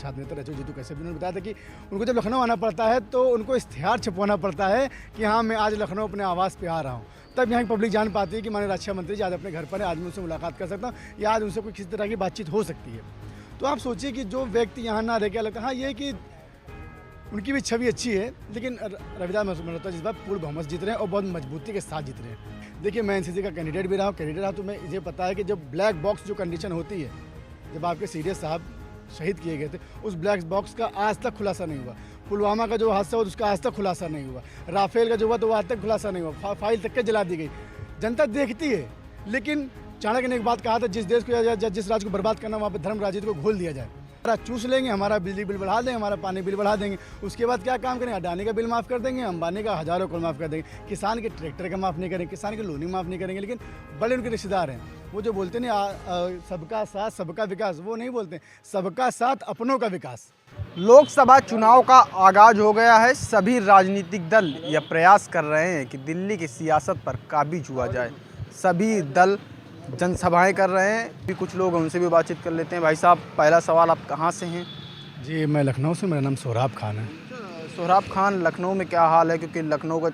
छात्र नेता रहे जीतू कैसे भी, उन्होंने बताया था कि उनको जब लखनऊ आना पड़ता है तो उनको इश्तिहार छपवाना पड़ता है कि हाँ मैं आज लखनऊ अपने आवास पे आ रहा हूँ, तब यहाँ की पब्लिक जान पाती है कि माननीय रक्षा मंत्री जी आज अपने घर पर है, आज मैं उनसे मुलाकात कर सकता हूँ या आज उनसे कोई किसी तरह की बातचीत हो सकती है। तो आप सोचिए कि जो व्यक्ति यहाँ ना रह के लगता है, हाँ ये कि उनकी भी छवि अच्छी है, लेकिन रविदास मल्होत्रा इस बार पूर्ण बहुमत जीत रहे हैं और बहुत मजबूती के साथ जीत रहे हैं। देखिए मैं एनसीसी का कैंडिडेट भी रहा तो मैं मुझे पता है कि जब ब्लैक बॉक्स जो कंडीशन होती है, जब आपके सीडीएस साहब शहीद किए गए थे, उस ब्लैक बॉक्स का आज तक खुलासा नहीं हुआ। पुलवामा का जो हादसा हुआ उसका आज तक खुलासा नहीं हुआ। राफेल का जो हुआ तो वो आज तक खुलासा नहीं हुआ। फाइल तक के जला दी गई। जनता देखती है, लेकिन चाणक्य ने एक बात कहा था, जिस देश को जिस राज्य को बर्बाद करना वहाँ पर धर्म राजनीति को घोल दिया जाए। हमारा चूस लेंगे, हमारा बिजली बिल बढ़ा देंगे, हमारा पानी बिल बढ़ा देंगे, उसके बाद क्या काम करेंगे? अडानी का बिल माफ़ कर देंगे, अंबानी का हज़ारों करोड़ माफ़ कर देंगे, किसान के ट्रैक्टर का माफ़ नहीं करेंगे, किसान की लोनी माफ़ नहीं करेंगे। लेकिन बड़े उनके रिश्तेदार हैं, वो जो बोलते नहीं सबका साथ सबका विकास, वो नहीं बोलते, सबका साथ अपनों का विकास। लोकसभा चुनाव का आगाज हो गया है। सभी राजनीतिक दल यह प्रयास कर रहे हैं कि दिल्ली की सियासत पर काबीज हुआ जाए। सभी दल जनसभाएं कर रहे हैं। भी कुछ लोग उनसे भी बातचीत कर लेते हैं। भाई साहब, पहला सवाल, आप कहाँ से हैं? जी मैं लखनऊ से, मेरा नाम सोहराब खान है। सोहराब खान, लखनऊ में क्या हाल है? क्योंकि लखनऊ का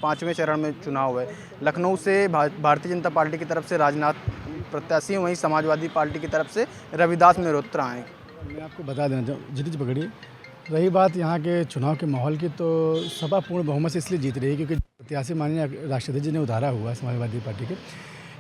5वें चरण में चुनाव है। लखनऊ से भारतीय जनता पार्टी की तरफ से राजनाथ प्रत्याशी हैं, वहीं समाजवादी पार्टी की तरफ से रविदास मल्होत्रा हैं। मैं आपको बता देना चाहूँ, जीत पकड़िए। रही बात यहाँ के चुनाव के माहौल की, तो सपा पूर्ण बहुमत से इसलिए जीत रही है क्योंकि प्रत्याशी माननीय राष्ट्रपति जी ने उतारा हुआ है समाजवादी पार्टी के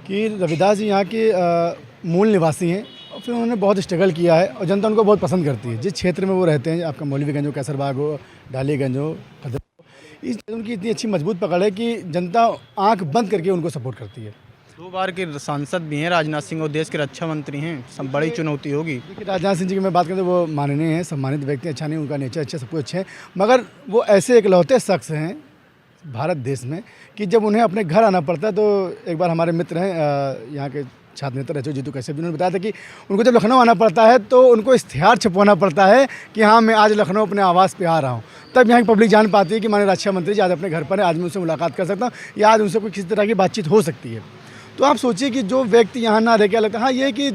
कि रविदास जी यहाँ के मूल निवासी हैं और फिर उन्होंने बहुत स्ट्रगल किया है और जनता उनको बहुत पसंद करती है। जिस क्षेत्र में वो रहते हैं, आपका मौलवीगंज हो, कैसरबाग हो, डालीगंज हो, खदर हो, इस उनकी इतनी अच्छी मजबूत पकड़ है कि जनता आंख बंद करके उनको सपोर्ट करती है। 2 बार के सांसद भी हैं राजनाथ सिंह और देश के रक्षा मंत्री हैं। सब बड़ी चुनौती होगी। देखिए राजनाथ सिंह जी की मैं बात करें तो वो माननीय हैं, सम्मानित व्यक्ति, अच्छा नहीं, उनका नेचर अच्छा, सब कुछ अच्छे हैं, मगर वो ऐसे इकलौते शख्स हैं भारत देश में कि जब उन्हें अपने घर आना पड़ता है, तो एक बार हमारे मित्र हैं यहाँ के छात्र नेता रहे जीतू कैसे भी, उन्होंने बताया था कि उनको जब लखनऊ आना पड़ता है तो उनको इश्तिहार छपवाना पड़ता है कि हाँ मैं आज लखनऊ अपने आवास पे आ रहा हूँ, तब यहाँ की पब्लिक जान पाती है कि माननीय रक्षा मंत्री जी आज अपने घर पर है, आज मैं उनसे मुलाकात कर सकता हूँ या आज उनसे कोई किसी तरह की बातचीत हो सकती है। तो आप सोचिए कि जो व्यक्ति यहाँ ना रह के लगता है, हाँ ये कि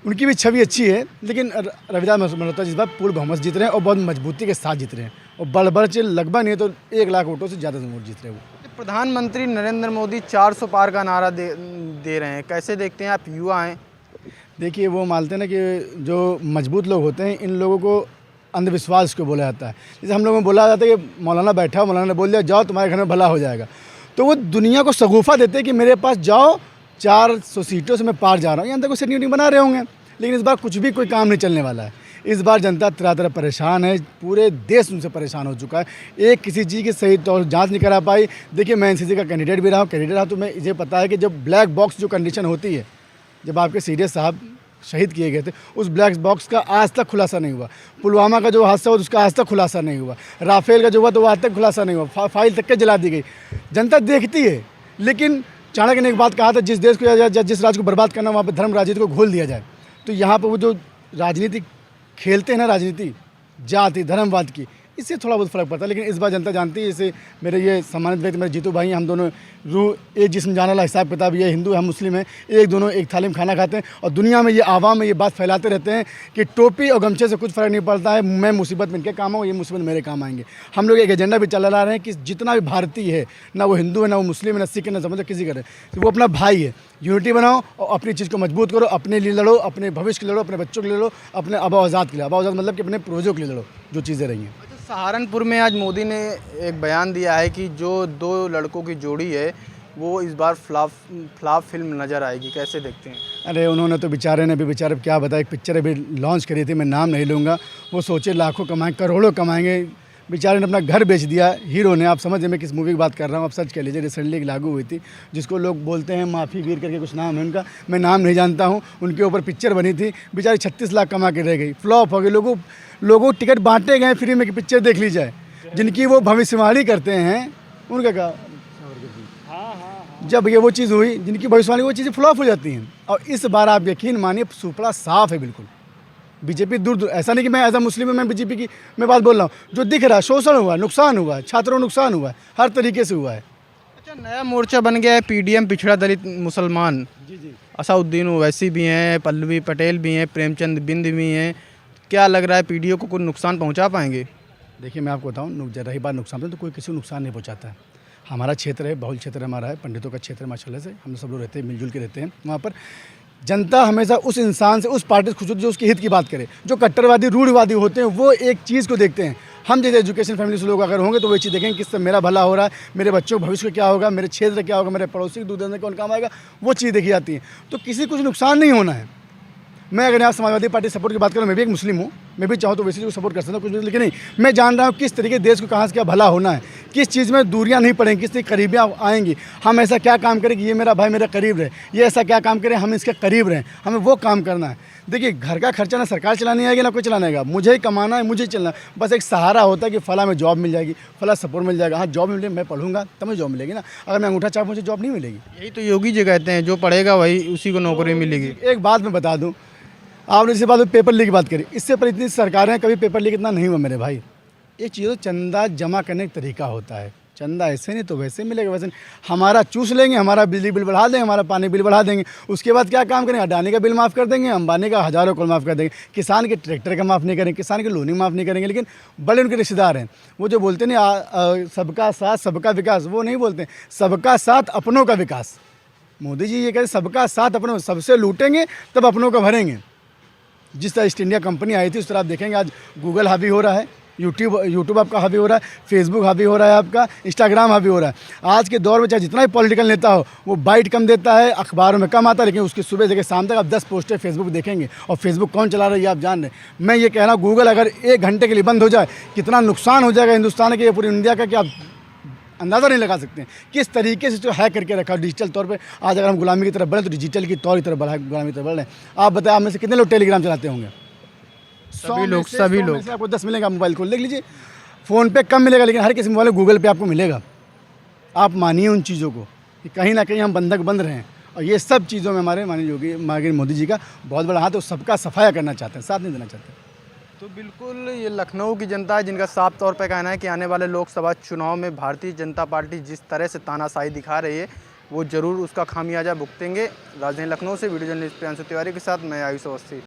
उनकी भी छवि अच्छी है, लेकिन रविदास मल्होत्रा इस बार पूर्ण बहुमत जीत रहे हैं और बहुत मजबूती के साथ जीत रहे हैं और बढ़ के लगभग नहीं तो 1 लाख वोटों से ज़्यादा वोट जीत रहे हैं वो। प्रधानमंत्री नरेंद्र मोदी 400 पार का नारा दे रहे हैं। कैसे देखते हैं आप? युवा हैं। देखिए वो मानते हैं ना कि जो मजबूत लोग होते हैं, इन लोगों को अंधविश्वास को बोला जाता है। जैसे हम लोगों को बोला जाता है कि मौलाना बैठा हो, मौलाना ने बोल दिया जाओ तुम्हारे घर में भला हो जाएगा, तो वो दुनिया को शगुफा देते हैं कि मेरे पास जाओ, 400 सीटों से मैं पार जा रहा हूँ। ये अंदर को सेटिंग बना रहे होंगे, लेकिन इस बार कुछ भी कोई काम नहीं चलने वाला है। इस बार जनता तरह परेशान है, पूरे देश उनसे परेशान हो चुका है। एक किसी चीज़ की सही तौर जांच नहीं करा पाई। देखिए मैं एनसीसी का कैंडिडेट भी रहा तो मैं मुझे पता है कि जब ब्लैक बॉक्स जो कंडीशन होती है, जब आपके सीडीएस साहब शहीद किए गए थे, उस ब्लैक बॉक्स का आज तक खुलासा नहीं हुआ। पुलवामा का जो हादसा हुआ उसका आज तक खुलासा नहीं हुआ। राफेल का जो हुआ तो वो आज तक खुलासा नहीं हुआ। फाइल तक के जला दी गई। जनता देखती है, लेकिन चाणक्य ने एक बात कहा था, जिस देश को जिस राज्य को बर्बाद करना वहाँ पर धर्म राजनीति को घोल दिया जाए। तो यहाँ पर वो जो राजनीति खेलते हैं ना, राजनीति जाति धर्मवाद की, इससे थोड़ा बहुत फर्क पड़ता है। लेकिन इस बार जनता जानती है। जैसे मेरे ये सम्मानित व्यक्ति मेरे जीतू भाई, हम दोनों रूह एक जिस्म जाने वाला हिसाब किताब, ये हिंदू हम मुस्लिम हैं, एक दोनों एक थाली में खाना खाते हैं और दुनिया में ये आवाम में ये बात फैलाते रहते हैं कि टोपी और गमछे से कुछ फ़र्क नहीं पड़ता है। मैं मुसीबत में इनके काम आऊँ, ये मुसीबत मेरे काम आएंगे। हम लोग एक एजेंडा भी चला रहे हैं कि जितना भी भारतीय है, ना वो हिंदू है, ना वो मुस्लिम है, ना सिख है, ना समझ किसी का है, वो अपना भाई है। यूनिटी बनाओ और अपनी चीज़ को मजबूत करो, अपने लिए लड़ो, अपने भविष्य के लिए लड़ो, अपने बच्चों के लिए लड़ो, अपने आबा आज़ाद के लिए। आबा आज़ाद मतलब कि अपने पूर्वजों के लिए लड़ो, जो चीज़ें रही हैं। सहारनपुर में आज मोदी ने एक बयान दिया है कि जो 2 लड़कों की जोड़ी है वो इस बार फ्लॉप फिल्म नज़र आएगी। कैसे देखते हैं? अरे उन्होंने तो बेचारे ने भी क्या बताया, एक पिक्चर अभी लॉन्च करी थी, मैं नाम नहीं लूँगा। वो सोचे लाखों कमाएंगे, करोड़ों कमाएंगे, बेचारे ने अपना घर बेच दिया। हीरो ने, आप समझ मैं किस मूवी की बात कर रहा हूँ, आप सर्च कर लीजिए। रिसेंटली लागू हुई थी, जिसको लोग बोलते हैं माफ़ी वीर करके कुछ नाम है उनका, मैं नाम नहीं जानता हूँ। उनके ऊपर पिक्चर बनी थी, बेचारी 36 लाख कमा के रह गई, फ्लॉप हो गई। लोगों टिकट बांटे गए फ्री में कि पिक्चर देख ली जाए। जिनकी वो भविष्यवाणी करते हैं उनका क्या, जब ये वो चीज़ हुई जिनकी भविष्यवाणी, वो चीज़ें फ्लॉप हो जाती हैं। और इस बार आप यकीन मानिए सुपड़ा साफ है बिल्कुल। बीजेपी दूर ऐसा नहीं कि मैं एज अ मुस्लिम मैं बीजेपी की मैं बात बोल रहा हूँ। जो दिख रहा है, शोषण हुआ है, नुकसान हुआ है, छात्रों को नुकसान हुआ है, हर तरीके से हुआ है। अच्छा, नया मोर्चा बन गया है पीडीएम, पिछड़ा दलित मुसलमान। जी। असाउद्दीन ओवैसी भी हैं, पल्लवी पटेल भी हैं, प्रेमचंद बिंद भी हैं। क्या लग रहा है पीडीओ को कुछ नुकसान पहुंचा पाएंगे? देखिए मैं आपको बताऊँ, रही बात नुकसान तो कोई किसी को नुकसान नहीं पहुँचाता है। हमारा क्षेत्र है, बहुल क्षेत्र हमारा है, पंडितों का क्षेत्र है माशाल्लाह से, हम सब लोग रहते हैं, मिलजुल के रहते हैं। वहाँ पर जनता हमेशा उस इंसान से, उस पार्टी से खुश होती है जो उसके हित की बात करे। जो कट्टरवादी रूढ़वादी होते हैं वो एक चीज़ को देखते हैं। हम जैसे एजुकेशन फैमिली से लोग अगर होंगे तो वो चीज़ देखेंगे किससे मेरा भला हो रहा है, मेरे बच्चों के भविष्य का क्या होगा, मेरे क्षेत्र क्या होगा, मेरे पड़ोसी के दूध देने कौन काम आएगा, वो चीज़ देखी जाती है। तो किसी कुछ नुकसान नहीं होना है। मैं अगर यहाँ समाजवादी पार्टी सपोर्ट की बात करूँ, मैं भी एक मुस्लिम हूँ, मैं भी चाहूँ तो वैसे ही सपोर्ट कर सकता हूँ कुछ, लेकिन नहीं, मैं जान रहा हूँ किस तरीके देश को कहाँ से क्या भला होना है, किस चीज़ में दूरियाँ नहीं पड़ेंगी, किस तरीके करीबियाँ आएंगी। हम ऐसा क्या काम करें कि ये मेरा भाई मेरे करीब रहे, ये ऐसा क्या काम करें हम इसके करीब रहें, हमें वो काम करना है। देखिए घर का खर्चा ना सरकार चलानी आएगी ना कोई चलाने आएगा, मुझे ही कमाना है, मुझे ही चलना है। बस एक सहारा होता है कि फला में जॉब मिल जाएगी, फला सपोर्ट मिल जाएगा। हाँ जॉब मिले, मैं पढ़ूंगा तब मुझे जॉब मिलेगी ना, अगर मैं अंगूठा चाप मुझे जॉब नहीं मिलेगी। यही तो योगी जी कहते हैं, जो पढ़ेगा वही उसी को नौकरी मिलेगी। एक बात मैं बता दूं, आपने इसी बात में पेपर लीक की बात करी, इससे पर इतनी सरकारें कभी पेपर लीक इतना नहीं हुआ मेरे भाई। एक चीज़ तो चंदा जमा करने का तरीका होता है, चंदा ऐसे नहीं तो वैसे मिलेगा, वैसे नहीं। हमारा चूस लेंगे, हमारा बिजली बिल बढ़ा देंगे, हमारा पानी बिल बढ़ा देंगे, उसके बाद क्या काम करेंगे, अडानी का बिल माफ़ कर देंगे, अंबानी का हज़ारों करोड़ माफ़ कर देंगे, किसान के ट्रैक्टर का माफ़ नहीं करेंगे, किसान की लोनिंग माफ़ नहीं करेंगे। लेकिन बड़े उनके रिश्तेदार हैं, वो जो बोलते नहीं सबका साथ सबका विकास, वो नहीं बोलते, सबका साथ अपनों का विकास। मोदी जी ये कहते सबका साथ अपनों, सबसे लूटेंगे तब अपनों का भरेंगे। जिस तरह ईस्ट इंडिया कंपनी आई थी उस तरह आप देखेंगे आज गूगल हावी हो रहा है, यूट्यूब आपका हावी हो रहा है, फेसबुक हावी हो रहा है, आपका इंस्टाग्राम हावी हो रहा है। आज के दौर में चाहे जितना भी पॉलिटिकल नेता हो वो बाइट कम देता है, अखबारों में कम आता है, लेकिन उसकी सुबह से शाम तक आप 10 पोस्टें फेसबुक देखेंगे, और फेसबुक कौन चला रहा है ये आप जान रहे हैं। मैं ये कह रहा हूँ गूगल अगर 1 घंटे के लिए बंद हो जाए कितना नुकसान हो जाएगा हिंदुस्तान के, पूरी इंडिया का, कि आप अंदाज़ा नहीं लगा सकते हैं किस तरीके से जो हैक करके रखा डिजिटल तौर पे। आज अगर हम गुलामी की तरफ बढ़े तो डिजिटल की तौर की तरफ बढ़ा, गुलामी की तरफ बढ़ रहे हैं। आप बताएं आप में से कितने लोग टेलीग्राम चलाते होंगे? सभी लोग से आपको 10 मिलेगा। मोबाइल खोल देख लीजिए, फ़ोन पे कम मिलेगा, लेकिन हर किसी मोबाइल में गूगल पे आपको मिलेगा। आप मानिए उन चीज़ों को कि कहीं ना कहीं हम बंधक बंद रहे हैं, और ये सब चीज़ों में हमारे माननीय योगी मोदी जी का बहुत बड़ा हाथ है। वो सबका सफाया करना चाहते हैं, साथ नहीं देना चाहते। तो बिल्कुल ये लखनऊ की जनता है जिनका साफ तौर पे कहना है कि आने वाले लोकसभा चुनाव में भारतीय जनता पार्टी जिस तरह से तानाशाही दिखा रही है वो ज़रूर उसका खामियाजा भुगतेंगे। राजधानी लखनऊ से वीडियो जर्नलिस्ट प्रियांशु तिवारी के साथ मैं आयुष अवस्थी।